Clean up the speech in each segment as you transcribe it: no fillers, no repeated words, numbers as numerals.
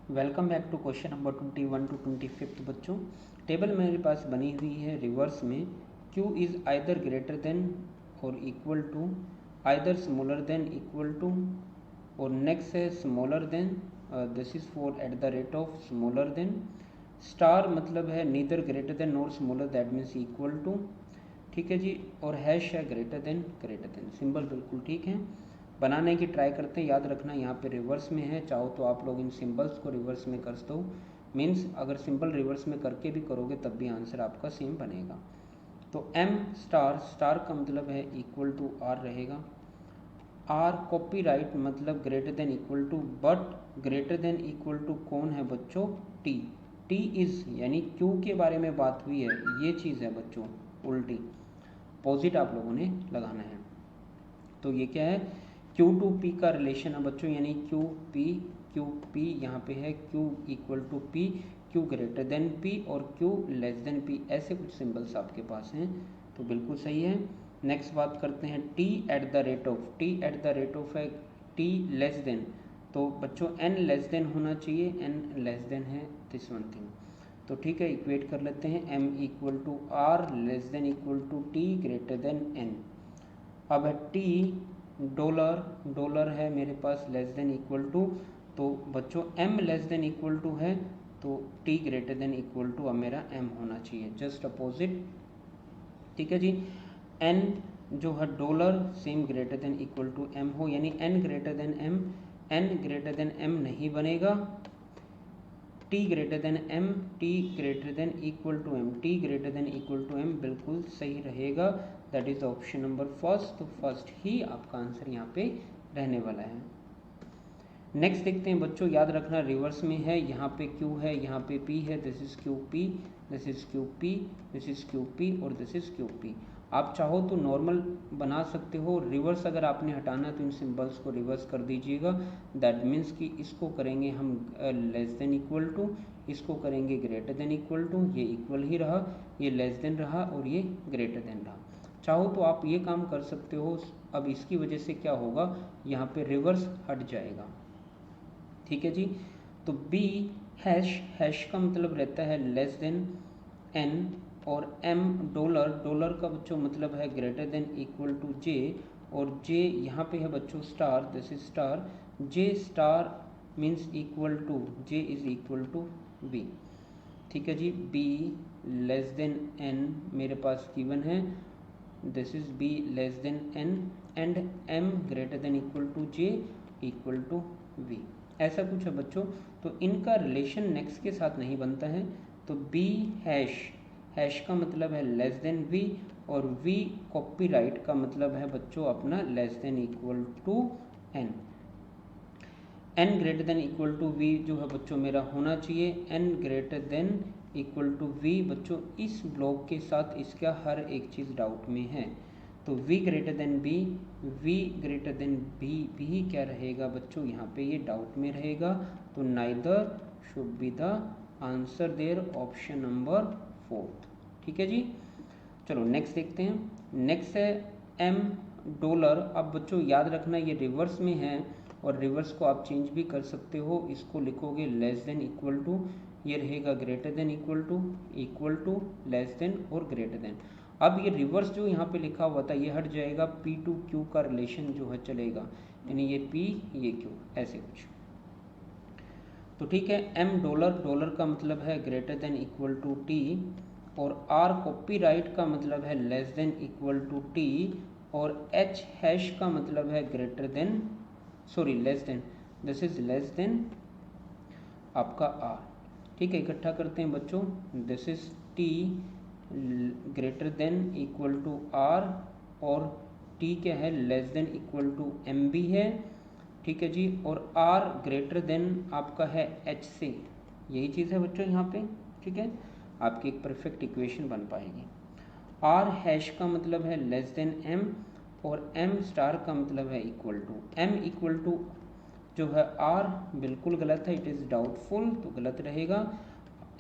Welcome back to question number 21 to 25 बच्चों। Table मेरे पास बनी हुई है रिवर्स में। Q is either greater than or equal to, either smaller than equal to, और नेक्स्ट है smaller than, this is for at the rate of smaller than. Star मतलब है neither greater than nor smaller, that means equal to. ठीक है जी। और hash है greater then, symbol बिल्कुल ठीक है। बनाने की ट्राई करते हैं। याद रखना यहाँ पे रिवर्स में है, चाहो तो आप लोग इन सिंबल्स को रिवर्स में कर दो। मीन्स अगर सिंबल रिवर्स में करके भी करोगे तब भी आंसर आपका सेम बनेगा। तो एम स्टार, स्टार का मतलब है इक्वल टू आर रहेगा। आर कॉपीराइट मतलब greater than equal to, but greater than equal to कौन है बच्चों? टी। टी इज यानी क्यू के बारे में बात हुई है, ये चीज़ है बच्चों उल्टी, अपोजिट आप लोगों ने लगाना है। तो ये क्या है? क्यू टू पी का रिलेशन है बच्चों, यानी क्यू पी यहाँ पे है Q equal to P, Q greater than P और क्यू लेस देन पी, ऐसे कुछ सिंबल्स आपके पास हैं, तो बिल्कुल सही है। नेक्स्ट बात करते हैं T at the rate of, T at the rate of है टी लेस देन, तो बच्चों एन लेस देन होना चाहिए, एन लेस देन है दिस वन थिंग। तो ठीक है, इक्वेट कर लेते हैं, M equal to R less than equal to T greater than N. अब है टी डॉलर, डॉलर है मेरे पास लेस देन इक्वल टू, तो बच्चों M less than equal to है, तो T greater than equal to अब मेरा एम होना चाहिए, जस्ट अपोजिट। ठीक है जी। एन जो है dollar same greater than equal to M हो, यानी N greater than M, N greater than M नहीं बनेगा, T greater than M, T greater than equal to M, T greater than equal to M बिल्कुल सही रहेगा, that is option number first. तो first ही आपका आंसर यहाँ पे रहने वाला है। नेक्स्ट देखते हैं बच्चों, याद रखना रिवर्स में है, यहाँ पे क्यू है, यहाँ पे पी है, this is Q P, this is Q P, this is Q P और दिस इज क्यू पी। आप चाहो तो नॉर्मल बना सकते हो, रिवर्स अगर आपने हटाना तो इन सिंबल्स को रिवर्स कर दीजिएगा, दैट मीन्स कि इसको करेंगे हम लेस देन इक्वल टू, इसको करेंगे ग्रेटर देन इक्वल टू, ये इक्वल ही रहा, ये लेस देन रहा और ये ग्रेटर देन रहा। चाहो तो आप ये काम कर सकते हो। अब इसकी वजह से क्या होगा, यहाँ पे रिवर्स हट जाएगा। ठीक है जी। तो बी हैश, हैश का मतलब रहता है लेस देन एन, और एम डॉलर, डॉलर का बच्चों मतलब है greater than equal to J, और जे यहाँ पे है बच्चों star, this is star, J star means equal to, J is equal to B. ठीक है जी। बी लेस देन एन मेरे पास गिवन है, this is B less than N, and M greater than equal to J equal to V, ऐसा कुछ है बच्चों। तो इनका रिलेशन नेक्स्ट के साथ नहीं बनता है, तो बी हैश, हैश का मतलब है लेस देन वी, और वी कॉपीराइट का मतलब है बच्चों अपना less than equal to N. N greater than equal to V जो है बच्चों मेरा होना चाहिए, N greater than equal to V बच्चों इस ब्लॉक के साथ इसका हर एक चीज़ डाउट में है, तो v greater than B, v greater than B भी क्या रहेगा बच्चों यहाँ पे ये डाउट में रहेगा, तो neither should be the answer there, option number fourth. ठीक है जी। चलो नेक्स्ट देखते हैं। नेक्स्ट है m डॉलर। अब बच्चों याद रखना ये रिवर्स में है, और रिवर्स को आप चेंज भी कर सकते हो, इसको लिखोगे लेस देन इक्वल टू, ये रहेगा greater than equal to less than और ग्रेटर देन। अब ये रिवर्स जो यहाँ पे लिखा हुआ था ये हट जाएगा, पी टू क्यू का रिलेशन जो है चलेगा, यानी ये पी ये क्यू ऐसे कुछ। तो ठीक है, एम डॉलर, डॉलर का मतलब है greater than equal to T, और आर कॉपीराइट का मतलब है less than equal to T, और एच हैश का मतलब है greater than, sorry less than, this is less than आपका आर। ठीक है, इकट्ठा करते हैं बच्चों, this is T greater than equal to R, और टी क्या है less than equal to M भी है। ठीक है जी। और आर ग्रेटर देन आपका है एच से, यही चीज़ है बच्चों यहाँ पे। ठीक है, आपकी एक परफेक्ट इक्वेशन बन पाएगी। आर हैश का मतलब है लेस देन एम, और एम स्टार का मतलब है equal to, M equal to जो है आर बिल्कुल गलत है, इट इज़ डाउटफुल, तो गलत रहेगा।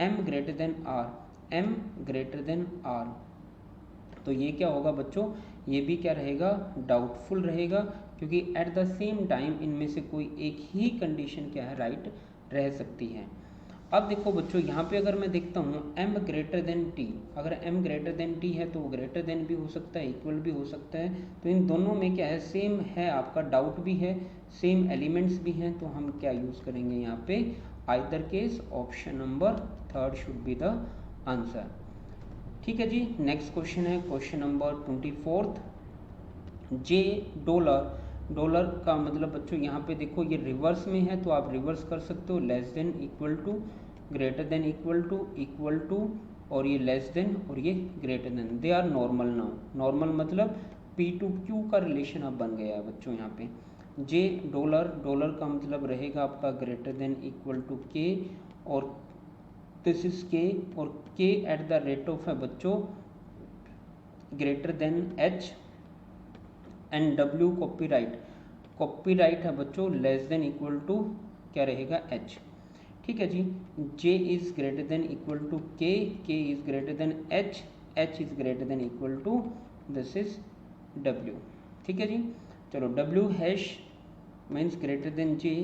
M greater than R, M greater than R, तो ये क्या होगा बच्चों, ये भी क्या रहेगा डाउटफुल रहेगा, क्योंकि एट द सेम टाइम इनमें से कोई एक ही कंडीशन क्या है राइट रह सकती है। अब देखो बच्चों, यहाँ पे अगर मैं देखता हूँ m ग्रेटर देन t, अगर m ग्रेटर देन t है तो वो ग्रेटर देन भी हो सकता है, इक्वल भी हो सकता है। तो इन दोनों में क्या है, सेम है, आपका डाउट भी है, सेम एलिमेंट्स भी हैं, तो हम क्या यूज़ करेंगे यहाँ पे, either case option number third should be the answer. ठीक है जी। नेक्स्ट क्वेश्चन है क्वेश्चन नंबर 24। जे डॉलर, डॉलर का मतलब बच्चों यहाँ पे देखो ये रिवर्स में है, तो आप रिवर्स कर सकते हो, less than, equal to, greater than, equal to, और ये लेस देन और ये greater than, they are normal now. Normal मतलब पी टू क्यू का रिलेशन अब बन गया है बच्चों यहाँ पे। जे डॉलर, डॉलर का मतलब रहेगा आपका ग्रेटर देन इक्वल टू के, और दिस इज के, और के एट द रेट ऑफ है बच्चों greater than H, and W copyright, copyright है बच्चों लेस देन इक्वल टू क्या रहेगा, एच। ठीक है जी। J is greater than equal to K is greater than H is greater than equal to this is W. ठीक है जी। चलो W hash means greater than J,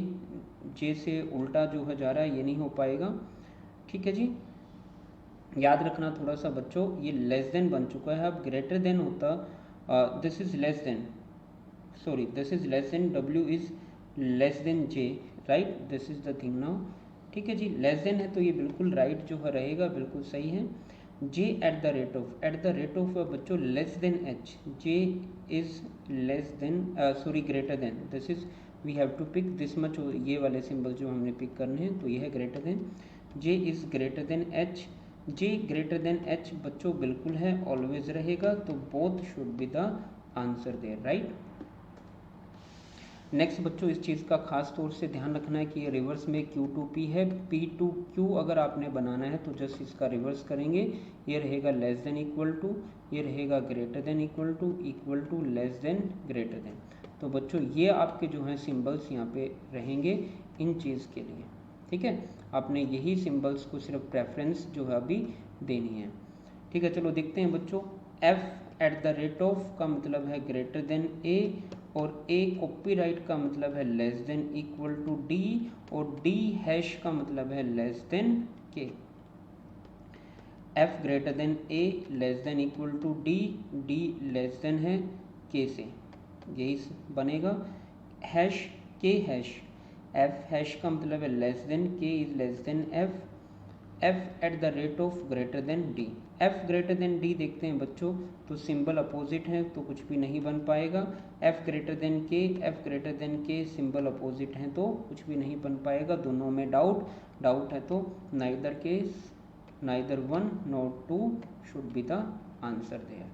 J से उल्टा जो है जा रहा है, ये नहीं हो पाएगा। ठीक है जी। याद रखना थोड़ा सा बच्चों, ये लेस देन बन चुका है, अब ग्रेटर देन होता, this is less than, sorry this is less then, W is less then J, right, this is the thing now. ठीक है जी। लेस देन है तो ये बिल्कुल राइट जो है रहेगा, बिल्कुल सही है। J at the rate of बच्चों less than H, J is less than, sorry greater than, this is we have to pick this much, ये वाले सिंबल जो हमने पिक करने हैं, तो ये है greater than. J is greater than H, J greater than H बच्चों बिल्कुल है, ऑलवेज रहेगा, तो both should be the answer there, right. Next बच्चों इस चीज़ का खास तौर से ध्यान रखना है कि ये रिवर्स में Q2P है, P2Q अगर आपने बनाना है तो जस्ट इसका रिवर्स करेंगे, ये रहेगा लेस देन इक्वल टू, ये रहेगा greater than equal to less than greater than. तो बच्चों ये आपके जो हैं सिंबल्स यहाँ पे रहेंगे इन चीज़ के लिए। ठीक है, आपने यही सिंबल्स को सिर्फ प्रेफरेंस जो है अभी देनी है। ठीक है, चलो देखते हैं बच्चों। F eight the rate of का मतलब है ग्रेटर देन ए, और ए कॉपीराइट का मतलब है less than equal to D, और डी हैश का मतलब है less than K. F greater than A, less than equal to D, D less than है के से, यही बनेगा। हैश के हैश, एफ हैश का मतलब है लेस देन, के is less then F, F eight the rate of greater than D. F greater then D देखते हैं बच्चों, तो सिंबल अपोजिट है तो कुछ भी नहीं बन पाएगा। F greater then K, F greater then के सिंबल अपोजिट हैं तो कुछ भी नहीं बन पाएगा, दोनों में डाउट है, तो neither case, neither one not two should be the answer there.